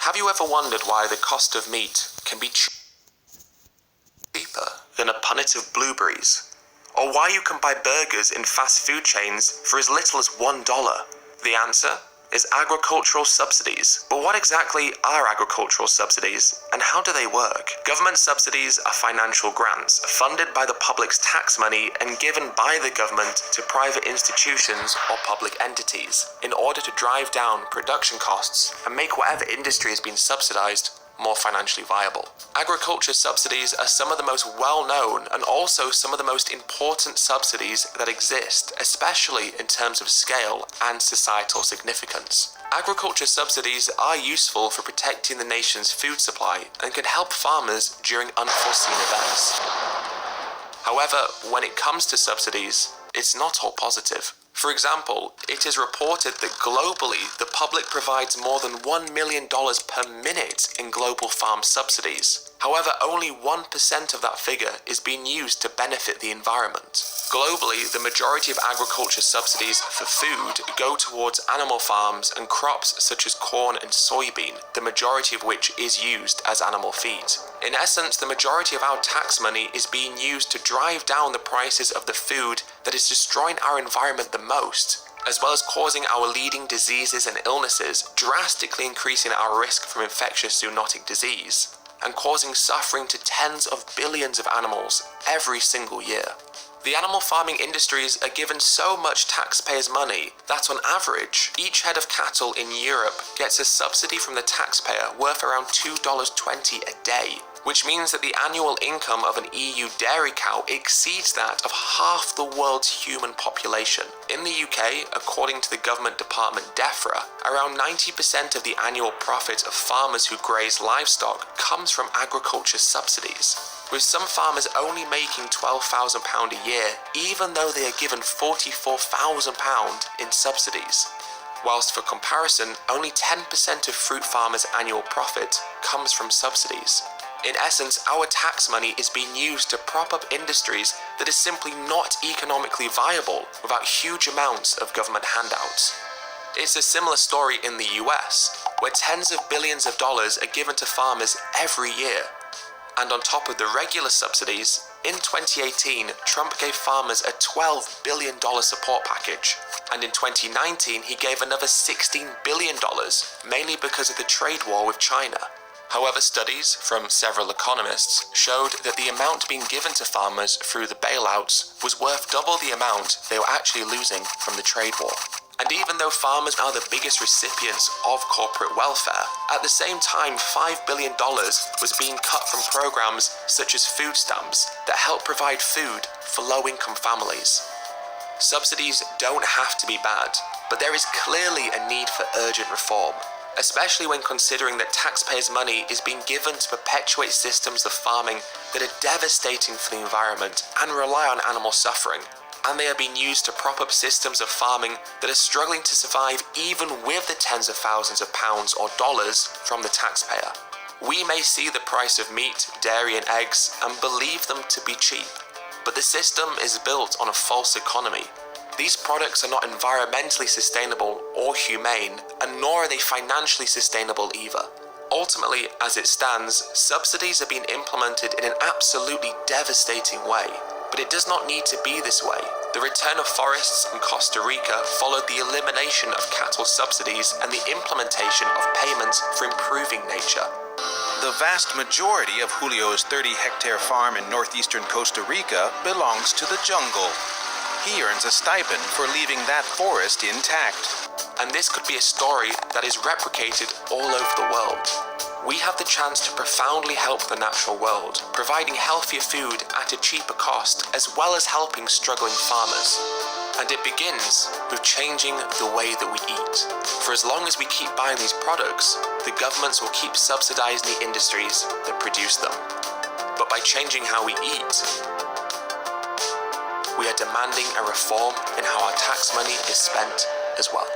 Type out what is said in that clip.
Have you ever wondered why the cost of meat can be cheaper than a punnet of blueberries? Or why you can buy burgers in fast food chains for as little as $1? The answer is agricultural subsidies. But what exactly are agricultural subsidies, and how do they work? Government subsidies are financial grants funded by the public's tax money and given by the government to private institutions or public entities in order to drive down production costs and make whatever industry has been subsidized more financially viable. Agriculture subsidies are some of the most well-known and also some of the most important subsidies that exist, especially in terms of scale and societal significance. Agriculture subsidies are useful for protecting the nation's food supply and can help farmers during unforeseen events. However, when it comes to subsidies, it's not all positive. For example, it is reported that globally, the public provides more than $1 million per minute in global farm subsidies. However, only 1% of that figure is being used to benefit the environment. Globally, the majority of agriculture subsidies for food go towards animal farms and crops such as corn and soybean, the majority of which is used as animal feed. In essence, the majority of our tax money is being used to drive down the prices of the food that is destroying our environment the most, as well as causing our leading diseases and illnesses, drastically increasing our risk from infectious zoonotic disease, and causing suffering to tens of billions of animals every single year. The animal farming industries are given so much taxpayers' money that on average, each head of cattle in Europe gets a subsidy from the taxpayer worth around $2.20 a day, which means that the annual income of an EU dairy cow exceeds that of half the world's human population. In the UK, according to the government department DEFRA, around 90% of the annual profit of farmers who graze livestock comes from agriculture subsidies, with some farmers only making £12,000 a year, even though they are given £44,000 in subsidies. Whilst for comparison, only 10% of fruit farmers' annual profit comes from subsidies. In essence, our tax money is being used to prop up industries that are simply not economically viable without huge amounts of government handouts. It's a similar story in the US, where tens of billions of dollars are given to farmers every year. And on top of the regular subsidies, in 2018, Trump gave farmers a $12 billion support package. And in 2019, he gave another $16 billion, mainly because of the trade war with China. However, studies from several economists showed that the amount being given to farmers through the bailouts was worth double the amount they were actually losing from the trade war. And even though farmers are the biggest recipients of corporate welfare, at the same time $5 billion was being cut from programs such as food stamps that help provide food for low-income families. Subsidies don't have to be bad, but there is clearly a need for urgent reform, especially when considering that taxpayers' money is being given to perpetuate systems of farming that are devastating for the environment and rely on animal suffering, and they are being used to prop up systems of farming that are struggling to survive even with the tens of thousands of pounds or dollars from the taxpayer. We may see the price of meat, dairy and eggs and believe them to be cheap, but the system is built on a false economy. These products are not environmentally sustainable or humane, and nor are they financially sustainable either. Ultimately, as it stands, subsidies are being implemented in an absolutely devastating way. But it does not need to be this way. The return of forests in Costa Rica followed the elimination of cattle subsidies and the implementation of payments for improving nature. The vast majority of Julio's 30-hectare farm in northeastern Costa Rica belongs to the jungle. He earns a stipend for leaving that forest intact. And this could be a story that is replicated all over the world. We have the chance to profoundly help the natural world, providing healthier food at a cheaper cost, as well as helping struggling farmers. And it begins with changing the way that we eat. For as long as we keep buying these products, the governments will keep subsidizing the industries that produce them. But by changing how we eat, we are demanding a reform in how our tax money is spent as well.